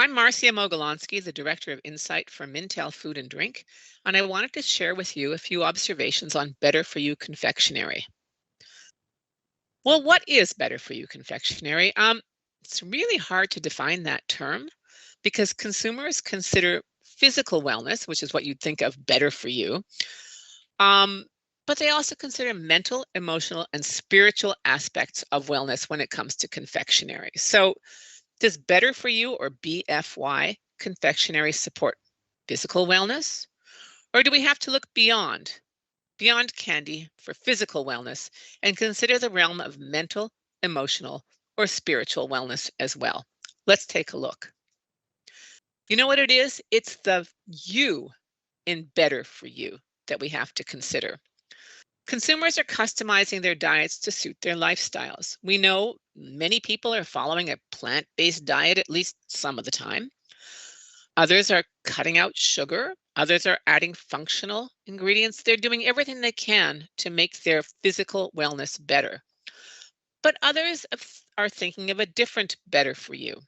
I'm Marcia Mogelonsky, the Director of Insight for Mintel Food and Drink, and I wanted to share with you a few observations on better for you confectionery. Well, what is better for you confectionery? It's really hard to define that term because consumers consider physical wellness, which is what you'd think of better for you, um, but they also consider mental, emotional, and spiritual aspects of wellness when it comes to confectionery. So, does better for you or BFY confectionery support physical wellness? Or do we have to look beyond candy for physical wellness and consider the realm of mental, emotional, or spiritual wellness as well? Let's take a look. You know what it is? It's the you in better for you that we have to consider. Consumers are customizing their diets to suit their lifestyles. We know many people are following a plant-based diet at least some of the time. Others are cutting out sugar. Others are adding functional ingredients. They're doing everything they can to make their physical wellness better. But others are thinking of a different better for you,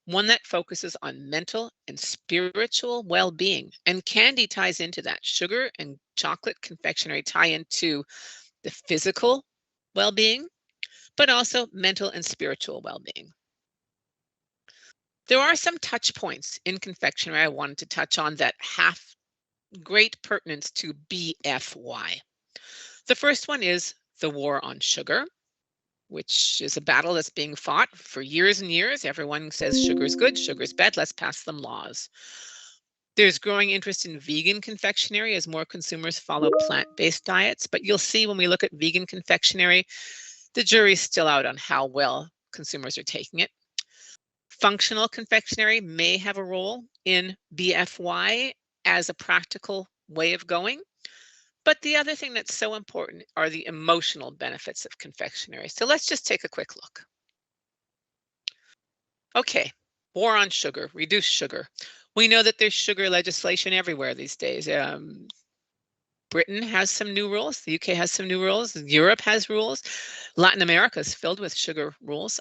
one that focuses on mental and spiritual well being. And candy ties into that. Sugar and chocolate confectionery tie into the physical well being, but also mental and spiritual well being. There are some touch points in confectionery I wanted to touch on that have great pertinence to BFY. The first one is the war on sugar, which is a battle that's being fought for years and years. Everyone says sugar's good, sugar's bad, let's pass them laws. There's growing interest in vegan confectionery as more consumers follow plant-based diets, but you'll see when we look at vegan confectionery, the jury's still out on how well consumers are taking it. Functional confectionery may have a role in BFY as a practical way of going. But the other thing that's so important are the emotional benefits of confectionery. So let's just take a quick look. Okay, war on sugar, reduce sugar. We know that there's sugar legislation everywhere these days. Britain has some new rules. The UK has some new rules. Europe has rules. Latin America is filled with sugar rules.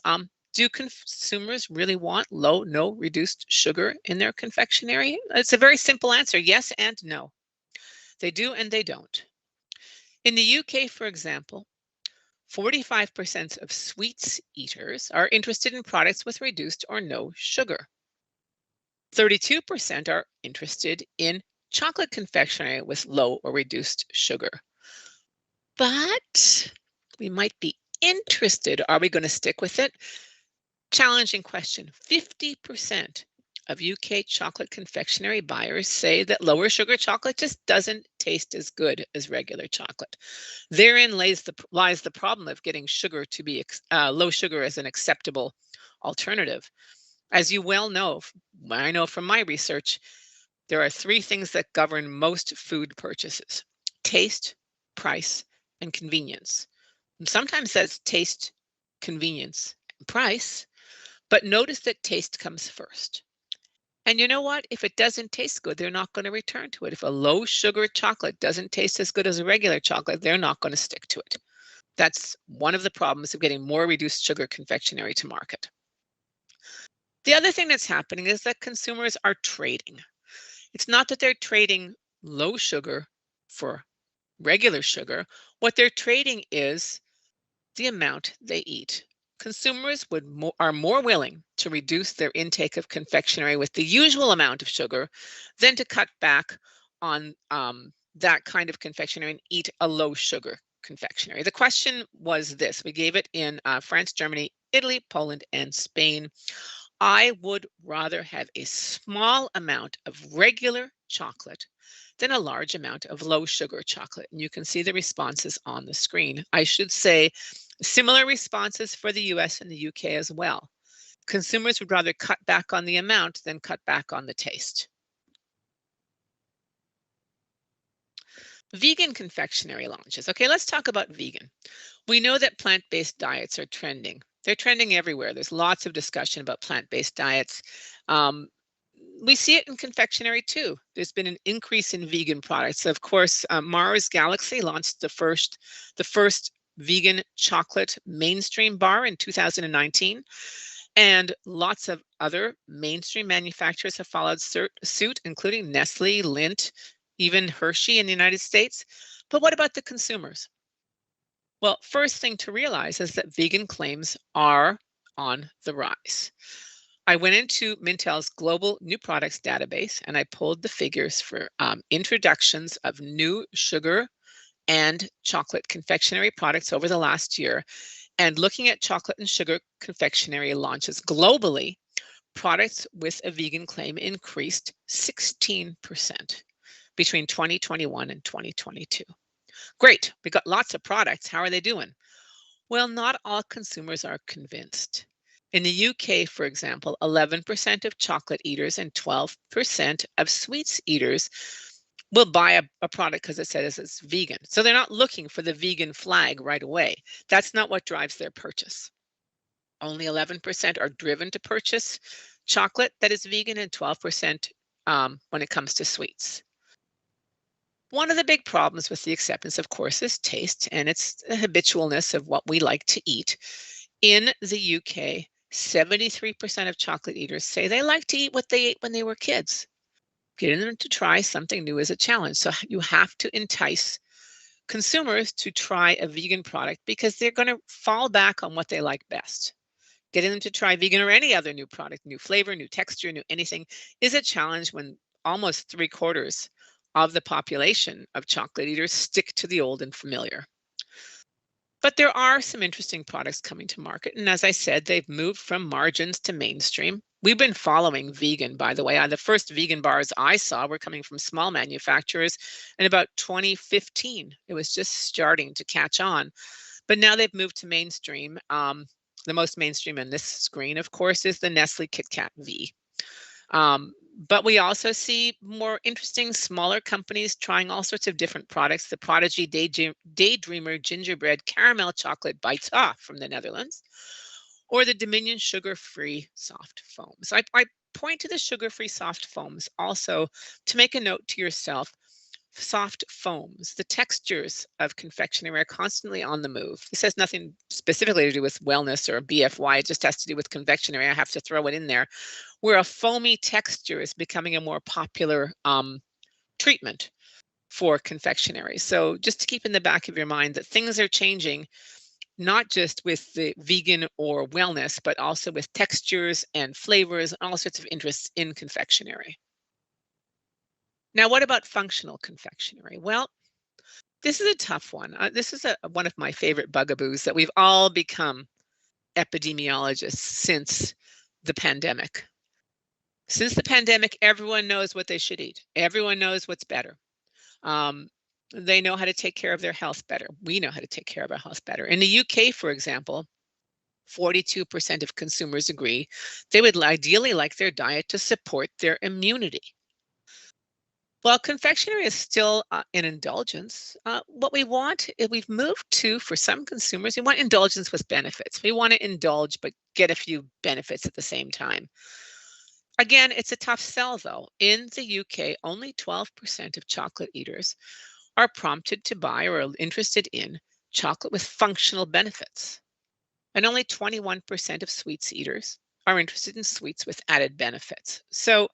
Do consumers really want low, no reduced sugar in their confectionery? It's a very simple answer, yes and no. They do and they don't. In the UK, for example, 45% of sweets eaters are interested in products with reduced or no sugar. 32% are interested in chocolate confectionery with low or reduced sugar. But we might be interested. Are we going to stick with it? Challenging question. 50% of UK chocolate confectionery buyers say that lower sugar chocolate just doesn't taste as good as regular chocolate. Therein lies the problem of getting sugar to be low sugar as an acceptable alternative. As you well know, I know from my research, there are three things that govern most food purchases: taste, price, and convenience. And sometimes that's taste, convenience, and price, but notice that taste comes first. And you know what? If it doesn't taste good, they're not going to return to it. If a low sugar chocolate doesn't taste as good as a regular chocolate, they're not going to stick to it. That's one of the problems of getting more reduced sugar confectionery to market. The other thing that's happening is that consumers are trading. It's not that they're trading low sugar for regular sugar. What they're trading is the amount they eat. Consumers are more willing to reduce their intake of confectionery with the usual amount of sugar than to cut back on that kind of confectionery and eat a low sugar confectionery. The question was this. We gave it in France, Germany, Italy, Poland, and Spain. I would rather have a small amount of regular chocolate than a large amount of low sugar chocolate. And you can see the responses on the screen. I should say similar responses for the US and the UK as well. Consumers would rather cut back on the amount than cut back on the taste. Vegan confectionery launches. Okay, let's talk about vegan. We know that plant-based diets are trending. They're trending everywhere. There's lots of discussion about plant-based diets. We see it in confectionery too. There's been an increase in vegan products. Of course, Mars Galaxy launched the first vegan chocolate mainstream bar in 2019. And lots of other mainstream manufacturers have followed suit, including Nestle, Lindt, even Hershey in the United States. But what about the consumers? Well, first thing to realize is that vegan claims are on the rise. I went into Mintel's global new products database and I pulled the figures for introductions of new sugar and chocolate confectionery products over the last year. And looking at chocolate and sugar confectionery launches globally, products with a vegan claim increased 16% between 2021 and 2022. Great, we got lots of products. How are they doing? Well, not all consumers are convinced. In the UK, for example, 11% of chocolate eaters and 12% of sweets eaters will buy a product because it says it's vegan. So they're not looking for the vegan flag right away. That's not what drives their purchase. Only 11% are driven to purchase chocolate that is vegan and 12% when it comes to sweets. One of the big problems with the acceptance, of course, is taste, and it's the habitualness of what we like to eat. In the UK, 73% of chocolate eaters say they like to eat what they ate when they were kids. Getting them to try something new is a challenge. So you have to entice consumers to try a vegan product because they're going to fall back on what they like best. Getting them to try vegan or any other new product, new flavor, new texture, new anything is a challenge when almost 3/4 of the population of chocolate eaters stick to the old and familiar. But there are some interesting products coming to market. And as I said, they've moved from margins to mainstream. We've been following vegan, by the way. The first vegan bars I saw were coming from small manufacturers in about 2015. It was just starting to catch on. But now they've moved to mainstream. The most mainstream on this screen, of course, is the Nestle Kit Kat V. But we also see more interesting smaller companies trying all sorts of different products. The Prodigy Daydreamer Gingerbread Caramel Chocolate Bites from the Netherlands, or the Dominion Sugar-Free Soft Foams. I point to the sugar-free soft foams also to make a note to yourself. Soft foams, the textures of confectionery are constantly on the move. This has nothing specifically to do with wellness or BFY. It just has to do with confectionery. I have to throw it in there, where a foamy texture is becoming a more popular treatment for confectionery. So just to keep in the back of your mind that things are changing, not just with the vegan or wellness, but also with textures and flavors and all sorts of interests in confectionery. Now, what about functional confectionery? Well, this is a tough one. This is one of my favorite bugaboos that we've all become epidemiologists since the pandemic. Since the pandemic, everyone knows what they should eat. Everyone knows what's better. They know how to take care of their health better. We know how to take care of our health better. In the UK, for example, 42% of consumers agree they would ideally like their diet to support their immunity. While confectionery is still an indulgence, what we want is we've moved to, for some consumers, we want indulgence with benefits. We want to indulge but get a few benefits at the same time. Again, it's a tough sell though. In the UK, only 12% of chocolate eaters are prompted to buy or are interested in chocolate with functional benefits. And only 21% of sweets eaters are interested in sweets with added benefits. So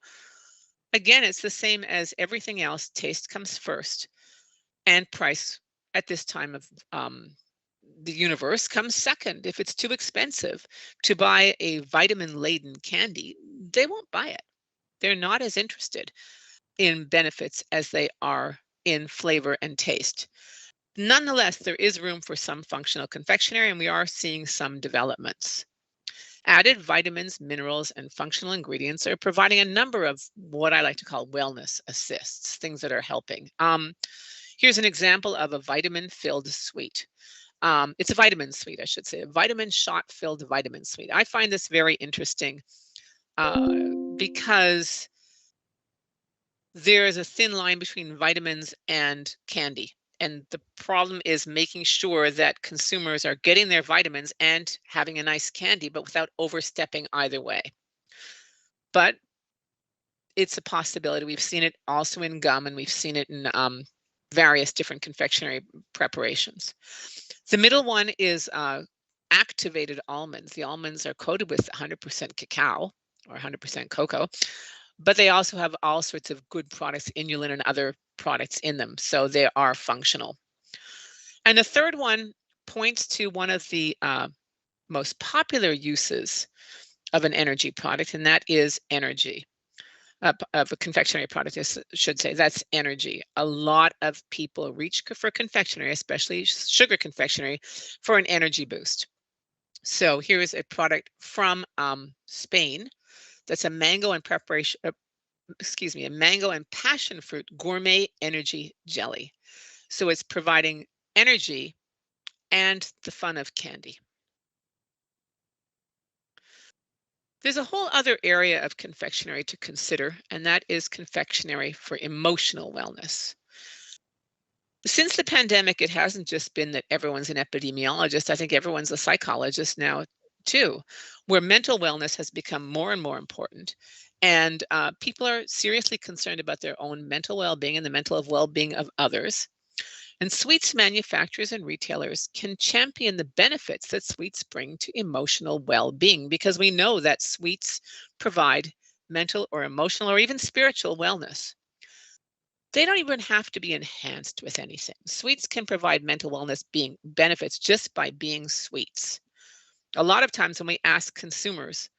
again, it's the same as everything else. Taste comes first, and price at this time of the universe comes second. If it's too expensive to buy a vitamin-laden candy, they won't buy it. They're not as interested in benefits as they are in flavor and taste. Nonetheless, there is room for some functional confectionery, and we are seeing some developments. Added vitamins, minerals, and functional ingredients are providing a number of what I like to call wellness assists, things that are helping. Here's an example of a vitamin-filled sweet. It's a vitamin sweet, I should say, a vitamin shot-filled vitamin sweet. I find this very interesting because there is a thin line between vitamins and candy. And the problem is making sure that consumers are getting their vitamins and having a nice candy, but without overstepping either way. But it's a possibility. We've seen it also in gum, and we've seen it in various different confectionery preparations. The middle one is activated almonds. The almonds are coated with 100% cacao or 100% cocoa, but they also have all sorts of good products, inulin and other products in them. So they are functional. And the third one points to one of the most popular uses of an energy product, and that is energy. Of a confectionery product, I should say, that's energy. A lot of people reach for confectionery, especially sugar confectionery, for an energy boost. So here is a product from Spain that's a mango and preparation, excuse me, a mango and passion fruit gourmet energy jelly. So it's providing energy and the fun of candy. There's a whole other area of confectionery to consider, and that is confectionery for emotional wellness. Since the pandemic, it hasn't just been that everyone's an epidemiologist. I think everyone's a psychologist now, too, where mental wellness has become more and more important. And people are seriously concerned about their own mental well being and the mental well being of others. And sweets manufacturers and retailers can champion the benefits that sweets bring to emotional well being because we know that sweets provide mental or emotional or even spiritual wellness. They don't even have to be enhanced with anything. Sweets can provide mental wellness being benefits just by being sweets. A lot of times when we ask consumers,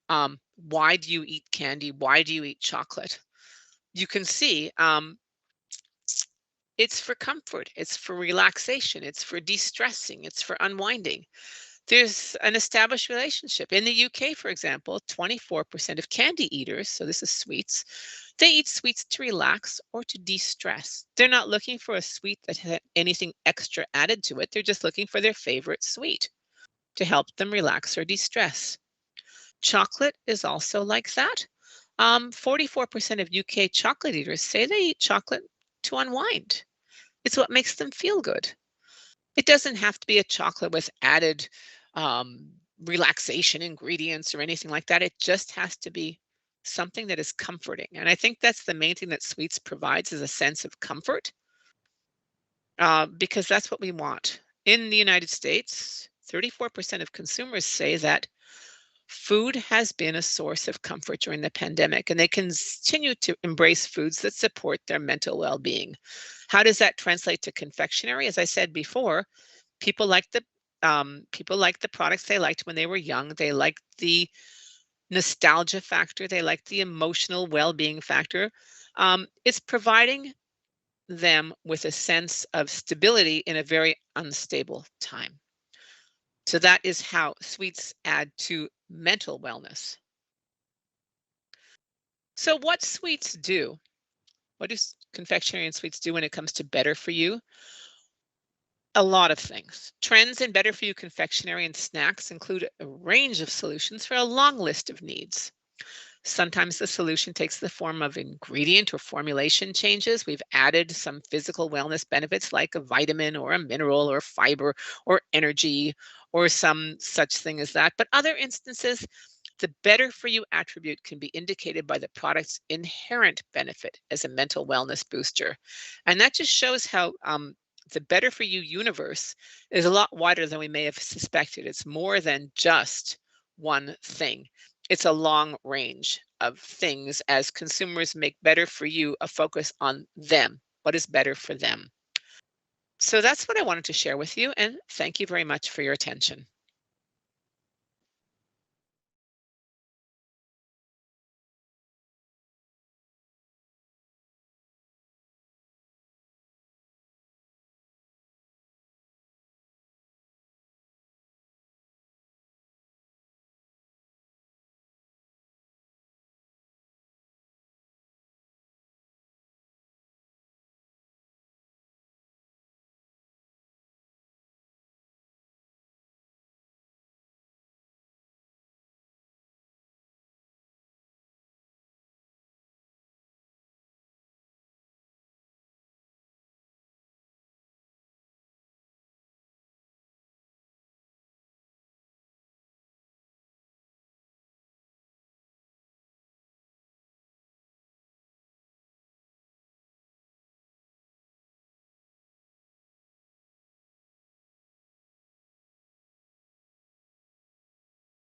why do you eat candy? Why do you eat chocolate? You can see it's for comfort, it's for relaxation, it's for de-stressing, it's for unwinding. There's an established relationship. In the UK, for example, 24% of candy eaters, so this is sweets, they eat sweets to relax or to de-stress. They're not looking for a sweet that had anything extra added to it. They're just looking for their favorite sweet to help them relax or de-stress. Chocolate is also like that. 44% of UK chocolate eaters say they eat chocolate to unwind. It's what makes them feel good. It doesn't have to be a chocolate with added um, relaxation ingredients or anything like that. It just has to be something that is comforting. And I think that's the main thing that sweets provides is a sense of comfort because that's what we want. In the United States, 34% of consumers say that food has been a source of comfort during the pandemic, and they continue to embrace foods that support their mental well being. How does that translate to confectionery? As I said before, people like the products they liked when they were young. They like the nostalgia factor. They like the emotional well-being factor. It's providing them with a sense of stability in a very unstable time. So that is how sweets add to mental wellness. So what sweets do? What do confectionery and sweets do when it comes to better for you? A lot of things. Trends in better for you confectionery and snacks include a range of solutions for a long list of needs. Sometimes the solution takes the form of ingredient or formulation changes. We've added some physical wellness benefits like a vitamin or a mineral or fiber or energy or some such thing as that. But other instances, the better for you attribute can be indicated by the product's inherent benefit as a mental wellness booster. And that just shows how the better for you universe is a lot wider than we may have suspected. It's more than just one thing. It's a long range of things as consumers make better for you a focus on them. What is better for them? So that's what I wanted to share with you. And thank you very much for your attention.